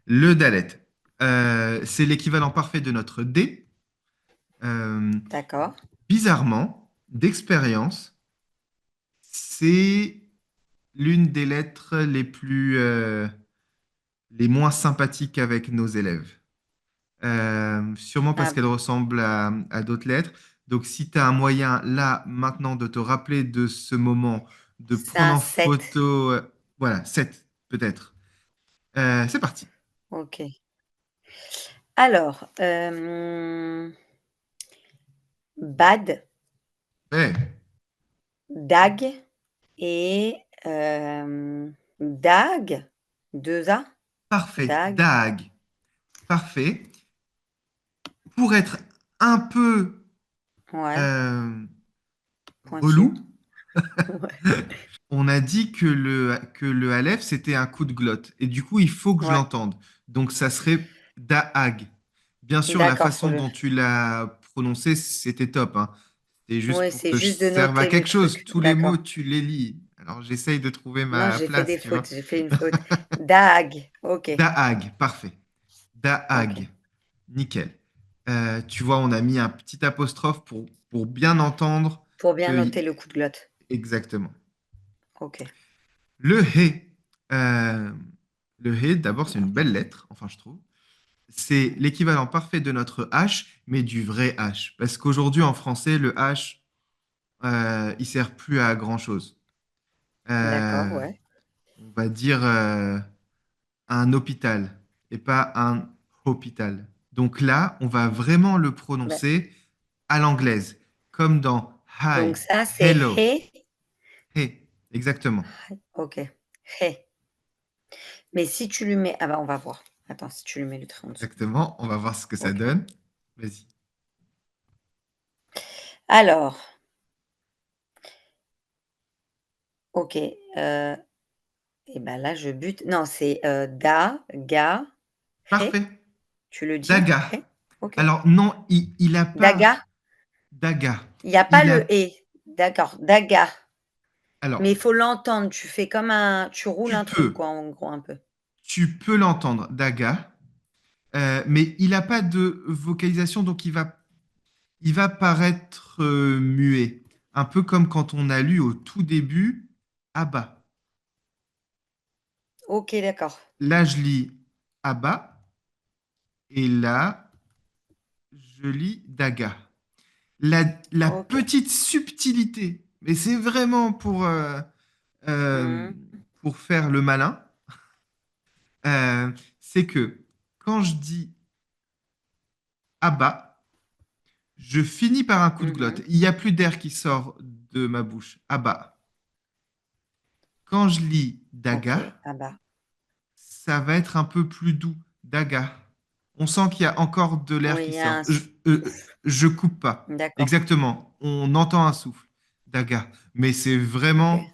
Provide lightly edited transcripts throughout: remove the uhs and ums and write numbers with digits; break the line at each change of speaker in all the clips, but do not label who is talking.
Le dalet. C'est l'équivalent parfait de notre D. Euh,
D'accord.
Bizarrement, d'expérience, c'est l'une des lettres les moins sympathiques avec nos élèves. Sûrement parce
Ah
qu'elle
bon.
ressemble à d'autres lettres. Donc, si tu as un moyen là, maintenant, de te rappeler de ce moment, de
C'est
prendre
un
en
7.
photo, voilà, 7 peut-être. C'est parti.
OK. Alors, bad,
Ouais,
dag et dag, 2 A,
parfait.
dag,
Dag. Parfait. Pour être un peu
ouais,
euh,
pointu.
relou,
Ouais,
on a dit que le Aleph, c'était un coup de glotte. Et du coup, il faut que je
ouais.
l'entende. Donc, ça serait Daag. Bien sûr, la
D'accord, faut
façon
le
dont tu l'as prononcé, c'était top, hein. C'est juste
ouais,
pour
c'est
que je
juste de
serve à
noter le
quelque chose.
truc.
Tous les mots,
D'accord.
tu les lis. Alors, j'essaye de trouver
Non,
ma
j'ai fait
place,
des
tu vois.
fautes, j'ai fait une faute. Dag, OK,
Daag, parfait.
OK.
Daag, nickel. Tu vois, on a mis un petit apostrophe pour bien entendre
Pour bien
que...
noter le coup de glotte.
Exactement.
OK.
Le He. Euh, le He, d'abord, c'est une belle lettre, enfin, je trouve. C'est l'équivalent parfait de notre H, mais du vrai H. Parce qu'aujourd'hui, en français, le H, il sert plus à grand-chose.
D'accord,
Euh,
ouais.
on va dire un hôpital et pas un hôpital. Donc là, on va vraiment le
Bah,
prononcer à l'anglaise, comme dans hi,
donc ça, c'est
hello,
he.
hey. Exactement.
OK. He. Mais si tu lui mets ah bah, on va voir. Attends, si tu lui mets le trait en dessous.
Exactement. On va voir ce que ça
OK.
donne. Vas-y.
Alors, OK, et ben là, je bute. Non, c'est, da, ga, ré.
Parfait.
Tu le dis?
Daga.
Ré? OK.
Alors non, il a pas
Daga?
daga.
Il y a pas
Il a.
le «et». D'accord, daga.
Alors,
Mais il faut l'entendre. Tu fais comme un tu roules
tu
un truc
peux,
quoi, en gros, un peu.
tu peux l'entendre, daga, mais il n'a pas de vocalisation, donc il va paraître muet. Un peu comme quand on a lu au tout début Abba.
OK, d'accord.
Là, je lis Abba, et là, je lis daga. La
OK.
petite subtilité, mais c'est vraiment euh,
Mmh.
pour faire le malin, euh, c'est que quand je dis Abba, je finis par un coup de
Mmh
glotte.
mh.
Il n'y a plus d'air qui sort de ma bouche. Abba. Quand je lis
OK.
daga,
Ah bah,
ça va être un peu plus doux. Daga. On sent qu'il y a encore de l'air
oui,
qui
il y a
sort.
un souffle.
Je coupe pas.
D'accord.
Exactement. On entend un souffle. Daga. Mais c'est vraiment
OK.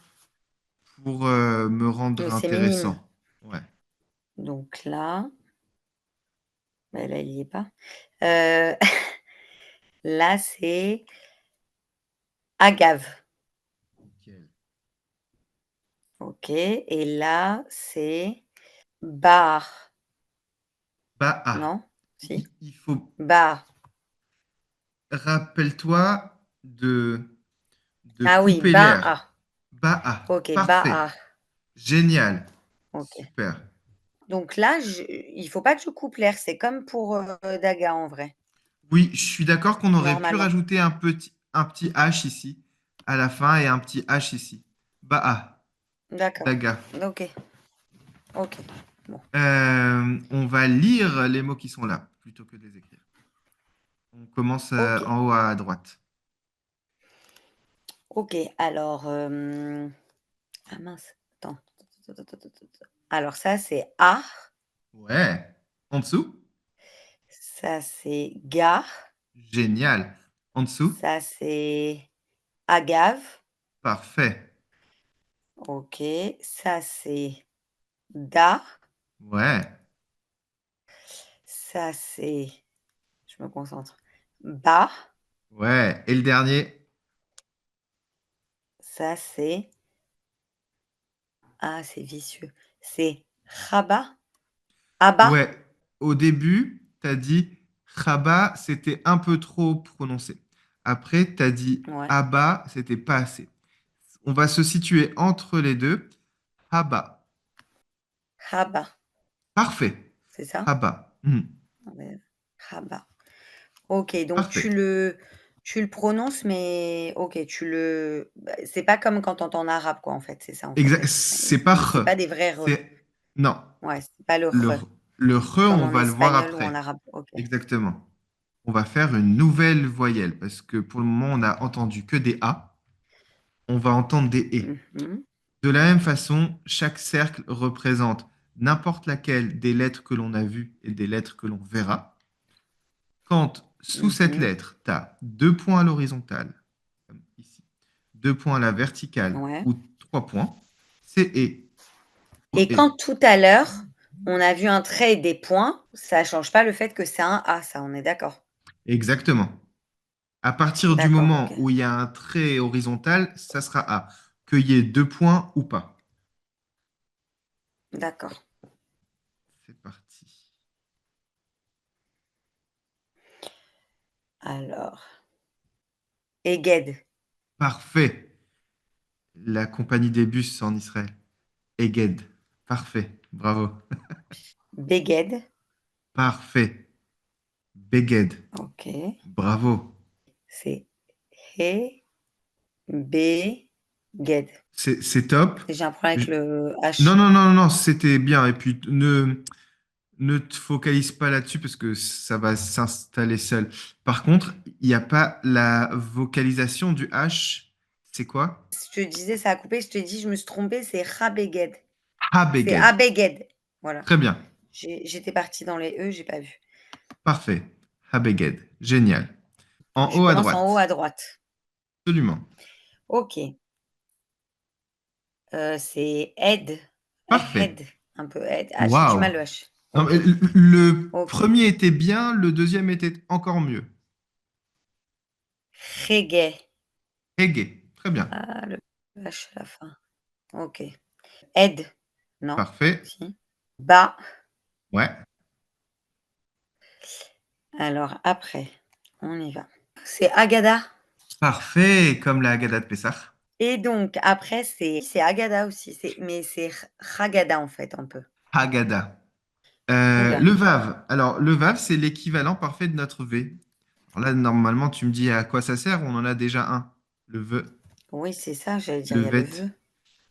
pour me rendre
Oui, c'est minime.
intéressant. Ouais.
Donc là, bah, là, il y est pas. Heu, là, c'est agave.
Nickel.
OK et là, c'est bar.
Bah, ah.
Non? Si?
Il faut.
Bar.
Rappelle-toi de
Ah oui,
couper l'air.
ba-a.
Bah, ah.
OK,
Parfait.
ba-a.
Génial.
OK.
Super.
Donc là, il faut pas que je coupe l'air, c'est comme pour, daga en vrai,
Oui, je suis d'accord qu'on aurait pu
normalement.
rajouter un petit H ici, à la fin, et un petit H ici. Bah, ah.
D'accord.
Daga.
OK, OK. Bon.
On va lire les mots qui sont là, plutôt que de les écrire. On commence
OK,
en haut à droite.
OK. Alors, ah mince, attends. Alors ça, c'est a,
Ouais. En dessous.
ça, c'est ga,
Génial. En dessous.
ça, c'est agave.
Parfait.
OK, ça, c'est da,
Ouais.
ça, c'est je me concentre, ba,
Ouais. Et le dernier.
ça, c'est ah, c'est vicieux, c'est rabat. Abba?
Ouais, au début, tu as dit Chaba, c'était un peu trop prononcé. Après, tu as dit
Ouais.
Abba, c'était pas assez. On va se situer entre les deux. Haba.
Haba,
Parfait.
c'est ça?
Haba. Hmm.
Ouais. Haba. Ok, donc
Parfait.
tu le prononces, mais ok, bah, c'est pas comme quand on entend en arabe, quoi, en fait, c'est ça, en fait,
Exact.
que tu
C'est pas
mais c'est
re.
pas des vrais re.
C'est non.
Ouais, c'est pas le
Le
re,
le re,
comme
on
en
va le voir
espagnol ou en
après.
arabe. Ok.
Exactement. On va faire une nouvelle voyelle parce que pour le moment, on a entendu que des A. On va entendre des E.
Mhm,
De la même façon, chaque cercle représente n'importe laquelle des lettres que l'on a vues et des lettres que l'on verra. Quand sous cette
mhm.
lettre, tu as deux points à l'horizontale, comme ici, deux points à la verticale
Ouais.
ou trois points, c'est E.
Et
Et.
quand tout à l'heure, on a vu un trait et des points, ça change pas le fait que c'est un A, ça, on est d'accord?
Exactement. À partir du
D'accord, ok.
moment où il y a un trait horizontal, ça sera A. Qu'il y ait deux points ou pas.
D'accord.
C'est parti.
Alors, Eged,
Parfait. La compagnie des bus en Israël. Eged. Parfait. Bravo.
Beged,
Parfait. Beged.
ok.
Bravo.
C'est He, Beged.
C'est top.
J'ai un problème avec
Je-
le
Non,
H.
non, non, non, c'était bien. Et puis, ne te focalise pas là-dessus parce que ça va s'installer seul. Par contre, il n'y a pas la vocalisation du H. C'est quoi?
Je te disais, ça a coupé, je te dis, je me suis trompée, c'est Rabeged. C'est
Habeged.
Abeged. Voilà.
Très bien.
J'étais partie dans les E, j'ai pas vu.
Parfait. Habeged. Génial. En
Je
haut à
commence en haut
droite.
à droite.
Absolument.
Ok. C'est Aide.
Parfait.
Head. Un peu aide. Ah, j'ai du
Waouh.
mal le H.
Non,
Ok.
mais le
Ok.
premier était bien, le deuxième était encore mieux.
Reggae.
Égé. Très bien.
Ah, le H à la fin. Ok. Aide. Non.
Parfait.
Si. Bas.
Ouais.
Alors, après, on y va. C'est Agada.
Parfait, comme la Haggadah de Pessah.
Et donc, après, c'est Agada aussi. Mais c'est Haggadah, en fait, un peu.
Haggadah.
Oula.
Le Vav. Alors, le Vav, c'est l'équivalent parfait de notre V. Alors là, normalement, tu me dis à quoi ça sert? On en a déjà un. Le V,
Oui, c'est ça, j'allais dire,
le
il y a le
Vet.
vœu.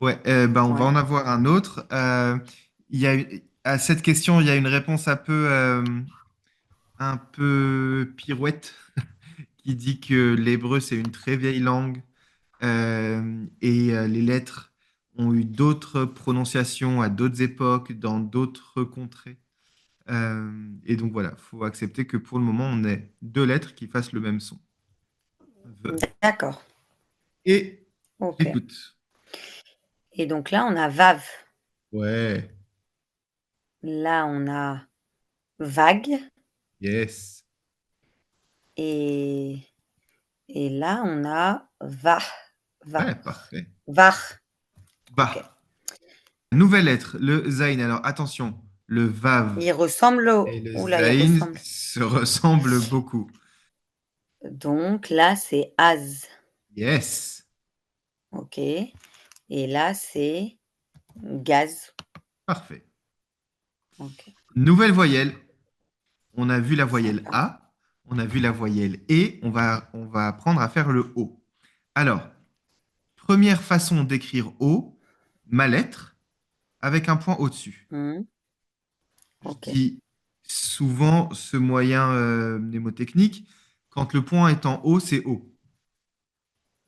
Ouais, ben, on va
Ouais.
en avoir un autre. À cette question, il y a une réponse un peu pirouette qui dit que l'hébreu, c'est une très vieille langue et les lettres ont eu d'autres prononciations à d'autres époques, dans d'autres contrées. Et donc voilà, il faut accepter que pour le moment, on ait deux lettres qui fassent le même son. V.
D'accord.
Et
Ok.
j'écoute.
Et donc là, on a Vav.
Ouais,
Là, on a Vague.
yes.
Et, et là, on a Va. Va.
Ouais, parfait.
Var. Ok.
Bah, nouvelle lettre, le Zayn. Alors attention, le Vav
Il ressemble
et
au.
le
Oula, il
Zayn
ressemble.
se ressemblent beaucoup.
Donc là, c'est Az.
Yes,
Ok. Et là, c'est Gaz.
parfait.
Ok.
Nouvelle voyelle. On a vu la voyelle
Sympa.
A, on a vu la voyelle E, on va apprendre à faire le O. Alors, première façon d'écrire O, ma lettre, avec un point au-dessus.
Mhm.
Je
Ok.
dis souvent ce moyen mnémotechnique, quand le point est en haut, c'est O.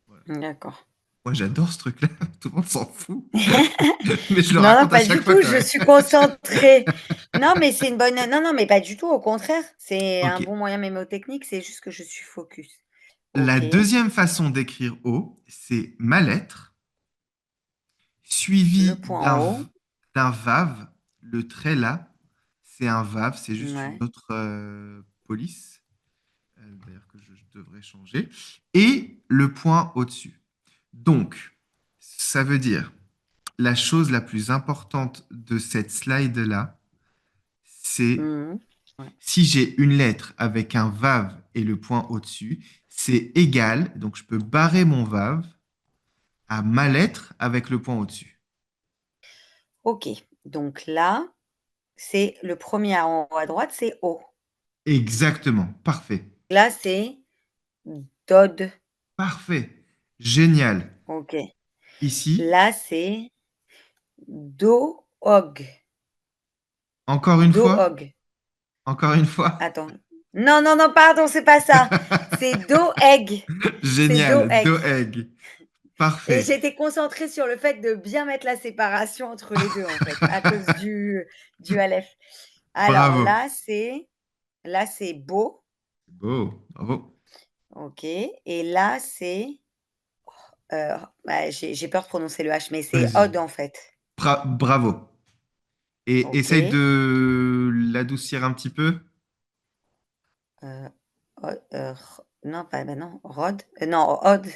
Voilà.
D'accord.
Moi, j'adore ce truc-là, tout le monde s'en fout, mais je le
Non, non,
raconte à
pas du
chaque fois
tout,
quand
je
même.
suis concentrée. Non, mais c'est une bonne. Non, non, mais pas du tout, au contraire. C'est un
Ok.
bon moyen mémotechnique, c'est juste que je suis focus.
La
Ok.
deuxième façon d'écrire O, c'est ma lettre,
Le
suivi
point en haut.
d'un vav. Le trait là, c'est un vav, c'est juste une
Ouais.
autre police, d'ailleurs que je devrais changer, et le point au-dessus. Donc, ça veut dire la chose la plus importante de cette slide là, c'est
Mmh. Ouais.
si j'ai une lettre avec un vav et le point au-dessus, c'est égal, donc je peux barrer mon vav à ma lettre avec le point au-dessus.
OK. Donc là, c'est le premier en haut à droite, c'est O.
Exactement, parfait.
Là, c'est Dod.
Parfait, génial.
OK.
Ici,
Là, c'est Do-Og.
encore une fois,
Do-Og.
encore une fois.
Attends. Non, non, non, pardon, c'est pas ça. C'est Do-Egg. C'est
Génial,
Do-Egg.
Doeg.
Et
Parfait,
j'étais concentrée sur le fait de bien mettre la séparation entre les 2 en fait, à cause du aleph. Alors
bravo.
là, c'est Beau,
Beau, bravo.
OK, et là, c'est, bah, j'ai peur de prononcer le H, mais c'est
Vas-y.
Od en fait.
Bravo. Et essaye
OK,
de l'adoucir un petit peu.
Od, r non, pas bah, non, Rod, non, Od,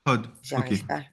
Prod,
j'y
ok.
arrive pas.